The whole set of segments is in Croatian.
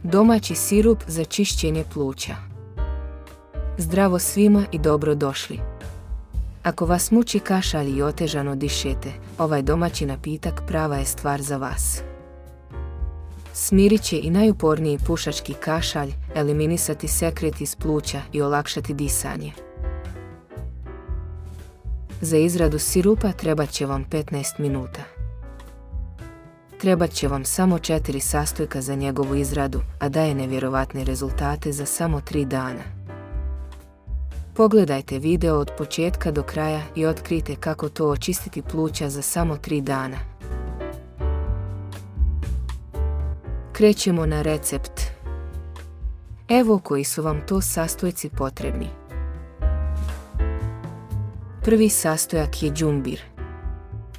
Domaći sirup za čišćenje pluća. Zdravo svima i dobro došli. Ako vas muči kašalj i otežano dišete, ovaj domaći napitak prava je stvar za vas. Smirit će i najuporniji pušački kašalj, eliminisati sekret iz pluća i olakšati disanje. Za izradu sirupa trebat će vam 15 minuta. Trebat će vam samo 4 sastojka za njegovu izradu, a daje nevjerovatne rezultate za samo 3 dana. Pogledajte video od početka do kraja i otkrijte kako to očistiti pluća za samo 3 dana. Krećemo na recept. Evo koji su vam to sastojci potrebni. Prvi sastojak je đumbir.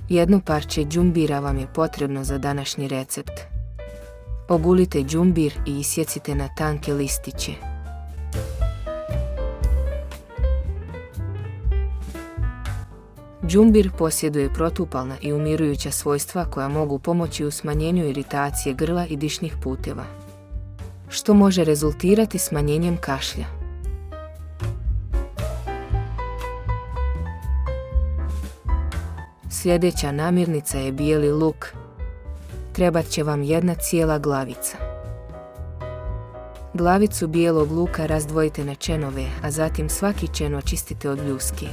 Jedno parče đumbira vam je potrebno za današnji recept. Ogulite đumbir i isjecite na tanke listiće. Đumbir posjeduje protupalna i umirujuća svojstva koja mogu pomoći u smanjenju iritacije grla i dišnih puteva, što može rezultirati smanjenjem kašlja. Sljedeća namirnica je bijeli luk. Trebat će vam 1 cijela glavica. Glavicu bijelog luka razdvojite na čenove, a zatim svaki čen očistite od ljuski.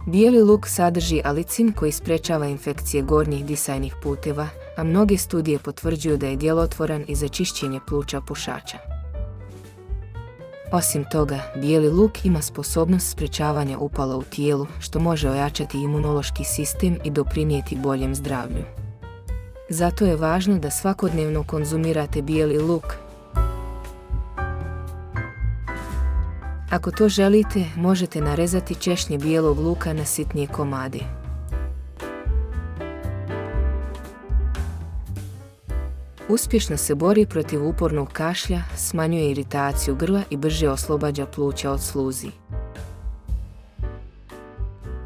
Bijeli luk sadrži alicin koji sprečava infekcije gornjih disajnih puteva, a mnoge studije potvrđuju da je djelotvoran i za čišćenje pluća pušača. Osim toga, bijeli luk ima sposobnost sprečavanja upala u tijelu, što može ojačati imunološki sistem i doprinijeti boljem zdravlju. Zato je važno da svakodnevno konzumirate bijeli luk. Ako to želite, možete narezati češnje bijelog luka na sitnije komade. Uspješno se bori protiv upornog kašlja, smanjuje iritaciju grla i brže oslobađa pluća od sluzi.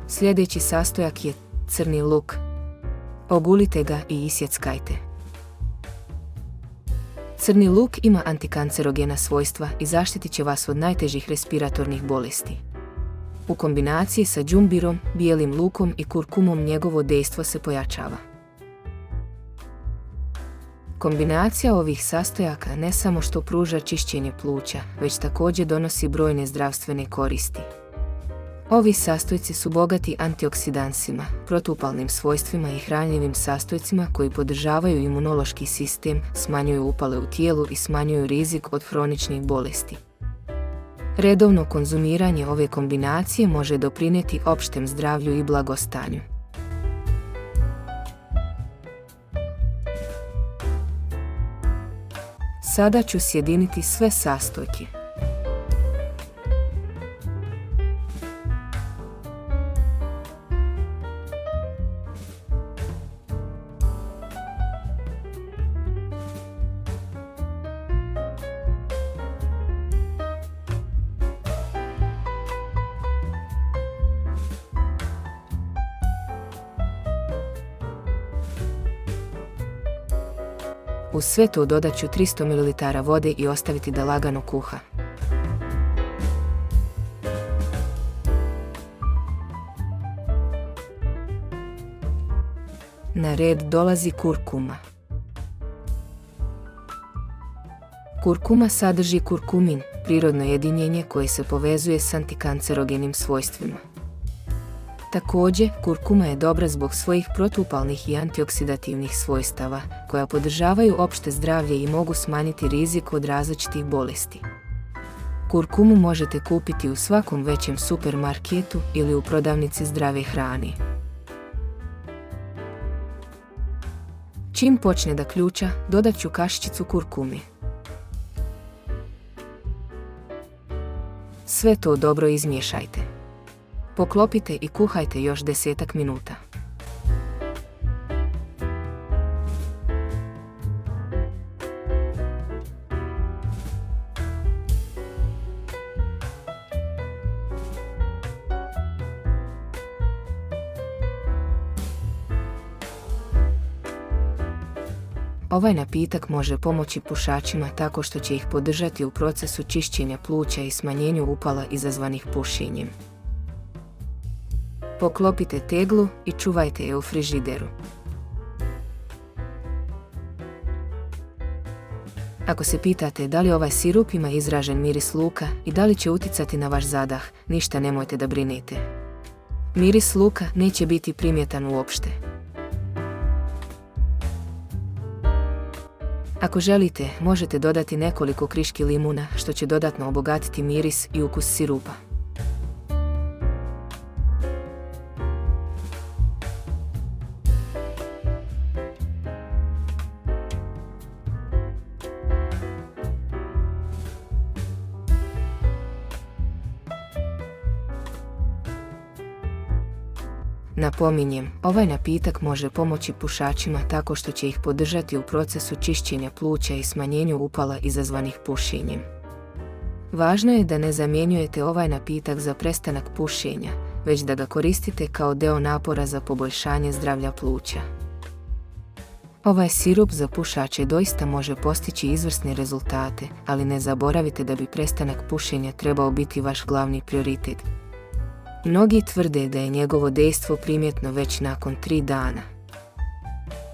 Sljedeći sastojak je crni luk. Ogulite ga i isjeckajte. Crni luk ima antikancerogena svojstva i zaštitit će vas od najtežih respiratornih bolesti. U kombinaciji sa đumbirom, bijelim lukom i kurkumom njegovo dejstvo se pojačava. Kombinacija ovih sastojaka ne samo što pruža čišćenje pluća, već također donosi brojne zdravstvene koristi. Ovi sastojci su bogati antioksidansima, protupalnim svojstvima i hranjivim sastojcima koji podržavaju imunološki sistem, smanjuju upale u tijelu i smanjuju rizik od hroničnih bolesti. Redovno konzumiranje ove kombinacije može doprinijeti opštem zdravlju i blagostanju. Sada ću sjediniti sve sastojke. Uz sve to dodat ću 300 ml vode i ostaviti da lagano kuha. Na red dolazi kurkuma. Kurkuma sadrži kurkumin, prirodno jedinjenje koje se povezuje s antikancerogenim svojstvima. Također, kurkuma je dobra zbog svojih protupalnih i antioksidativnih svojstava, koja podržavaju opšte zdravlje i mogu smanjiti rizik od različitih bolesti. Kurkumu možete kupiti u svakom većem supermarketu ili u prodavnici zdrave hrane. Čim počne da ključa, dodat ću kašičicu kurkume. Sve to dobro izmiješajte. Poklopite i kuhajte još 10 minuta. ovaj napitak može pomoći pušačima tako što će ih podržati u procesu čišćenja pluća i smanjenju upala izazvanih pušenjem. Poklopite teglu i čuvajte je u frižideru. Ako se pitate da li ovaj sirup ima izražen miris luka i da li će uticati na vaš zadah, ništa nemojte da brinete. Miris luka neće biti primjetan uopšte. Ako želite, možete dodati nekoliko kriški limuna, što će dodatno obogatiti miris i ukus sirupa. Napominjem, ovaj napitak može pomoći pušačima tako što će ih podržati u procesu čišćenja pluća i smanjenju upala izazvanih pušenjem. Važno je da ne zamjenjujete ovaj napitak za prestanak pušenja, već da ga koristite kao deo napora za poboljšanje zdravlja pluća. Ovaj sirup za pušače doista može postići izvrsne rezultate, ali ne zaboravite da bi prestanak pušenja trebao biti vaš glavni prioritet. Mnogi tvrde da je njegovo dejstvo primjetno već nakon 3 dana.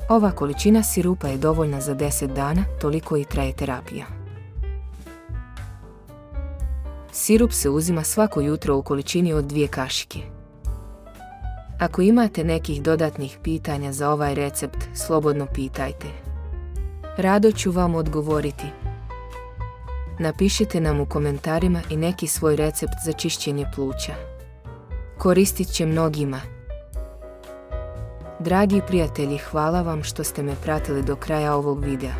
Ova količina sirupa je dovoljna za 10 dana, toliko i traje terapija. Sirup se uzima svako jutro u količini od 2 kašike. Ako imate nekih dodatnih pitanja za ovaj recept, slobodno pitajte. Rado ću vam odgovoriti. Napišite nam u komentarima i neki svoj recept za čišćenje pluća. Koristit će mnogima. Dragi prijatelji, hvala vam što ste me pratili do kraja ovog videa.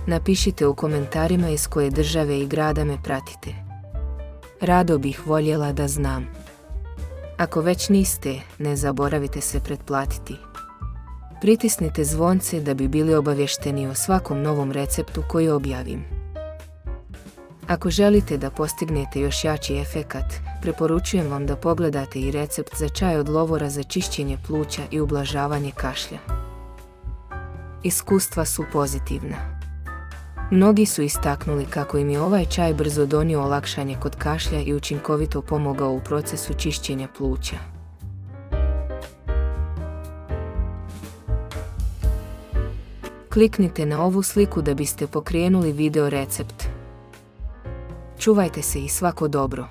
Napišite u komentarima iz koje države i grada me pratite. Rado bih voljela da znam. Ako već niste, ne zaboravite se pretplatiti. Pritisnite zvonce da bi bili obavješteni o svakom novom receptu koji objavim. Ako želite da postignete još jači efekat, preporučujem vam da pogledate i recept za čaj od lovora za čišćenje pluća i ublažavanje kašlja. Iskustva su pozitivna. Mnogi su istaknuli kako im je ovaj čaj brzo donio olakšanje kod kašlja i učinkovito pomogao u procesu čišćenja pluća. Kliknite na ovu sliku da biste pokrenuli video recept. Čuvajte se i svako dobro.